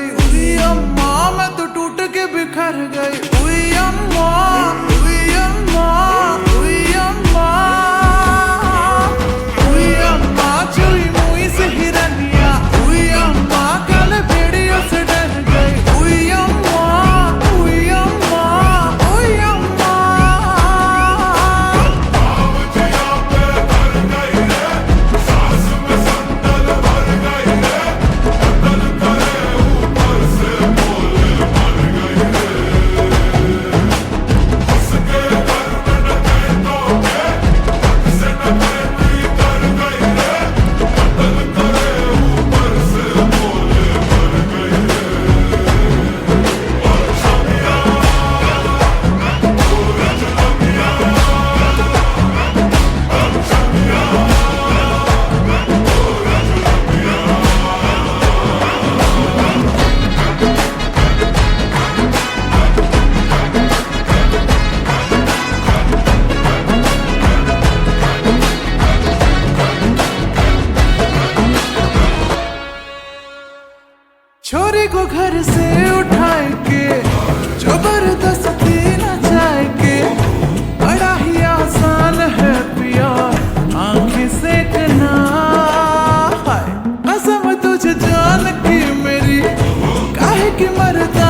गई। उई अम्मा मैं तो टूट के बिखर गई। उई अम्मा, उई अम्मा, उई अम्मा, उई अम्मा चुई मुई से हिरनिया। उई अम्मा कल भेड़ियों से डर गई। उई अम्मा, उई अम्मा, उई अम्मा। छोरी को घर से उठाए के जबरदस्ती नचाए के, बड़ा ही आसान है पिया आंखें सेकना। हाय कसम तुझे जान की मेरी, काहे की मरदा